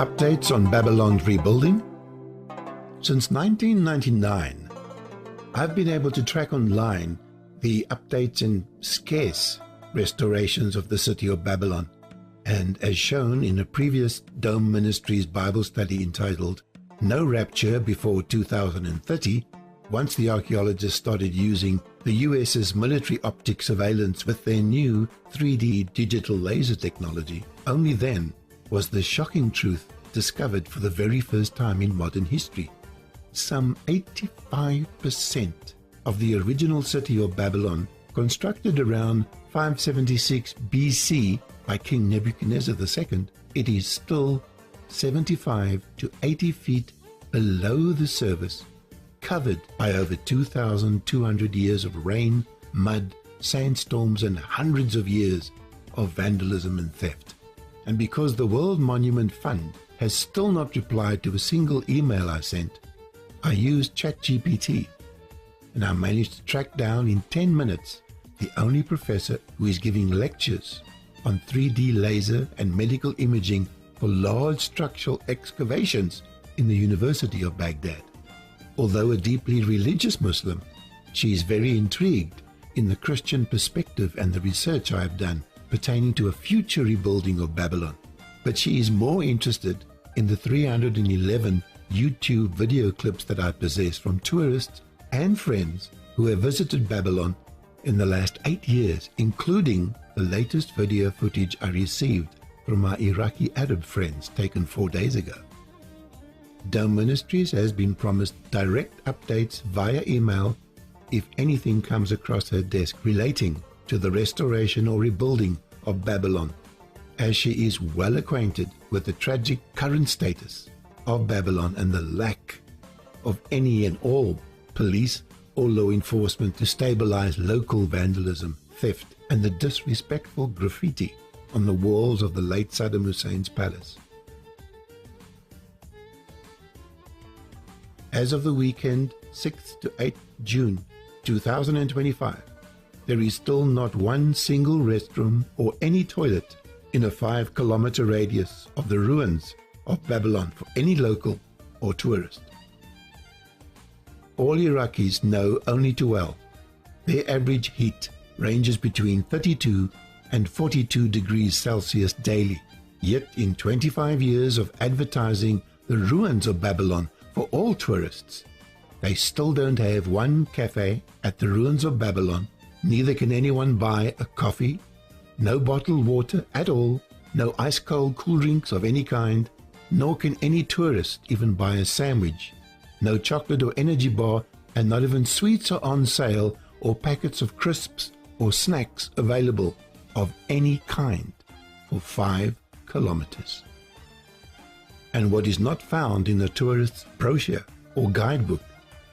Updates on Babylon's rebuilding? Since 1999, I've been able to track online the updates and scarce restorations of the city of Babylon. And as shown in a previous Dome Ministries Bible study entitled No Rapture Before 2030, once the archaeologists started using the US's military optic surveillance with their new 3D digital laser technology, only then was the shocking truth discovered for the very first time in modern history. Some 85% of the original city of Babylon, constructed around 576 BC by King Nebuchadnezzar II, it is still 75 to 80 feet below the surface, covered by over 2,200 years of rain, mud, sandstorms, and hundreds of years of vandalism and theft. And because the World Monument Fund has still not replied to a single email I sent, I used ChatGPT, and I managed to track down in 10 minutes the only professor who is giving lectures on 3D laser and medical imaging for large structural excavations in the University of Baghdad. Although a deeply religious Muslim, she is very intrigued in the Christian perspective and the research I have done pertaining to a future rebuilding of Babylon. But she is more interested in the 311 YouTube video clips that I possess from tourists and friends who have visited Babylon in the last 8 years, including the latest video footage I received from my Iraqi Arab friends taken 4 days ago. Dome Ministries has been promised direct updates via email if anything comes across her desk relating to the restoration or rebuilding of Babylon, as she is well acquainted with the tragic current status of Babylon and the lack of any and all police or law enforcement to stabilize local vandalism, theft, and the disrespectful graffiti on the walls of the late Saddam Hussein's palace. As of the weekend 6th to 8th June 2025, there is still not one single restroom or any toilet in a 5-kilometer radius of the ruins of Babylon for any local or tourist. All Iraqis know only too well their average heat ranges between 32 and 42 degrees Celsius daily. Yet in 25 years of advertising the ruins of Babylon for all tourists, they still don't have one cafe at the ruins of Babylon, neither can anyone buy a coffee, no bottled water at all, no ice-cold cool drinks of any kind, nor can any tourist even buy a sandwich, no chocolate or energy bar, and not even sweets are on sale or packets of crisps or snacks available of any kind for 5 kilometers. And what is not found in the tourist's brochure or guidebook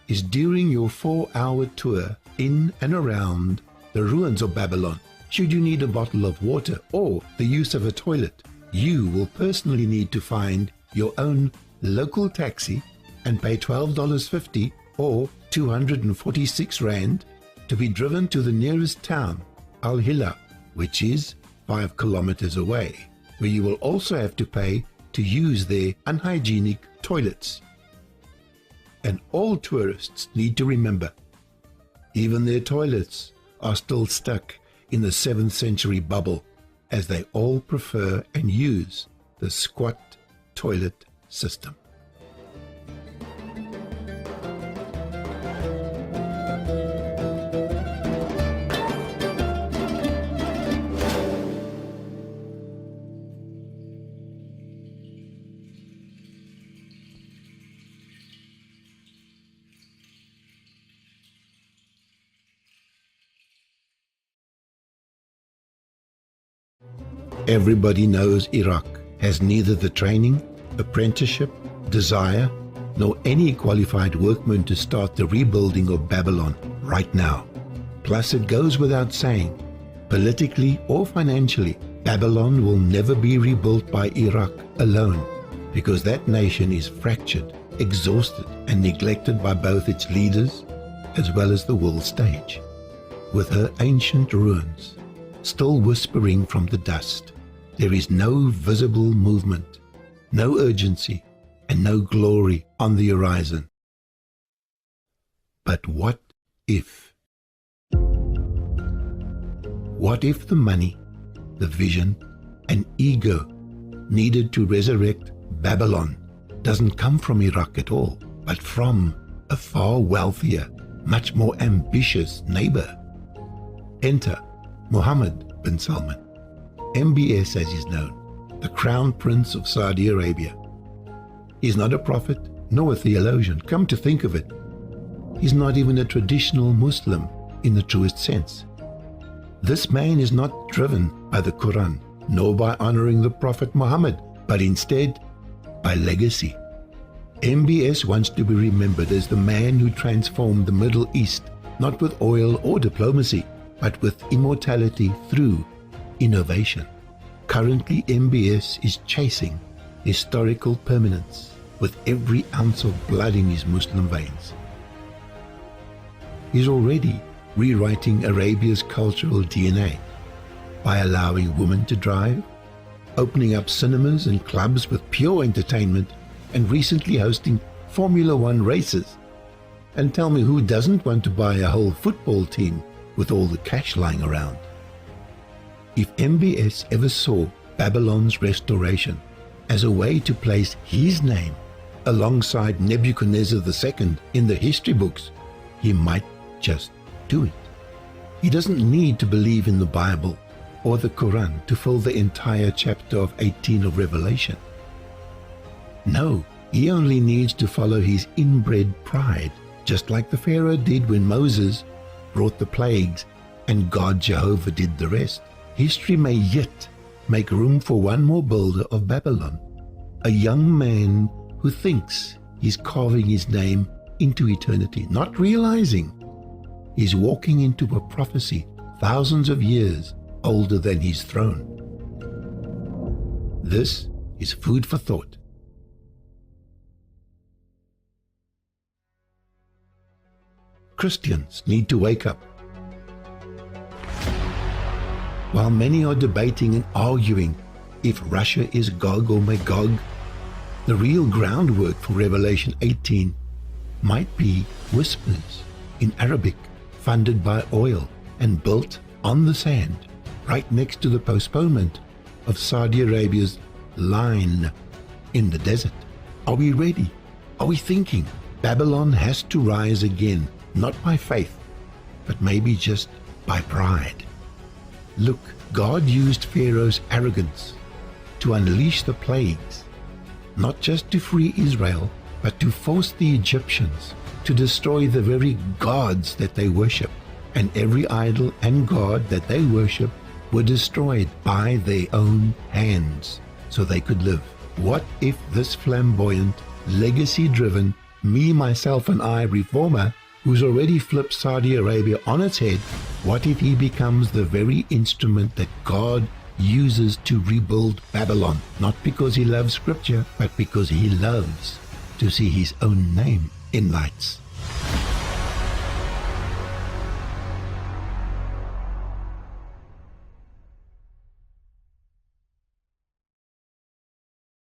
is during your 4-hour tour in and around the ruins of Babylon, should you need a bottle of water or the use of a toilet, you will personally need to find your own local taxi and pay $12.50 or 246 Rand to be driven to the nearest town, Al-Hila, which is 5 kilometers away, where you will also have to pay to use their unhygienic toilets. And all tourists need to remember, even their toilets are still stuck in the 7th century bubble, as they all prefer and use the squat toilet system. Everybody knows Iraq has neither the training, apprenticeship, desire, nor any qualified workmen to start the rebuilding of Babylon right now. Plus, it goes without saying, politically or financially, Babylon will never be rebuilt by Iraq alone, because that nation is fractured, exhausted, and neglected by both its leaders as well as the world stage. With her ancient ruins still whispering from the dust, there is no visible movement, no urgency, and no glory on the horizon. But what if? What if the money, the vision, and ego needed to resurrect Babylon doesn't come from Iraq at all, but from a far wealthier, much more ambitious neighbor? Enter Mohammed bin Salman, MBS as he's known, the Crown Prince of Saudi Arabia. He's not a prophet nor a theologian. Come to think of it, he's not even a traditional Muslim in the truest sense. This man is not driven by the Quran, nor by honoring the Prophet Muhammad, but instead by legacy. MBS wants to be remembered as the man who transformed the Middle East, not with oil or diplomacy, but with immortality through innovation. Currently, MBS is chasing historical permanence with every ounce of blood in his Muslim veins. He's already rewriting Arabia's cultural DNA by allowing women to drive, opening up cinemas and clubs with pure entertainment, and recently hosting Formula One races. And tell me who doesn't want to buy a whole football team with all the cash lying around? If MBS ever saw Babylon's restoration as a way to place his name alongside Nebuchadnezzar II in the history books, he might just do it. He doesn't need to believe in the Bible or the Quran to fill the entire chapter of 18 of Revelation. No, he only needs to follow his inbred pride, just like the Pharaoh did when Moses brought the plagues and God Jehovah did the rest. History may yet make room for one more builder of Babylon, a young man who thinks he's carving his name into eternity, not realizing he's walking into a prophecy thousands of years older than his throne. This is food for thought. Christians need to wake up. While many are debating and arguing if Russia is Gog or Magog, the real groundwork for Revelation 18 might be whispers in Arabic, funded by oil and built on the sand, right next to the postponement of Saudi Arabia's line in the desert. Are we ready? Are we thinking Babylon has to rise again, not by faith, but maybe just by pride? Look, God used Pharaoh's arrogance to unleash the plagues, not just to free Israel, but to force the Egyptians to destroy the very gods that they worship. And every idol and god that they worship were destroyed by their own hands so they could live. What if this flamboyant, legacy-driven, me, myself and I reformer who's already flipped Saudi Arabia on its head, what if he becomes the very instrument that God uses to rebuild Babylon, not because he loves scripture, but because he loves to see his own name in lights?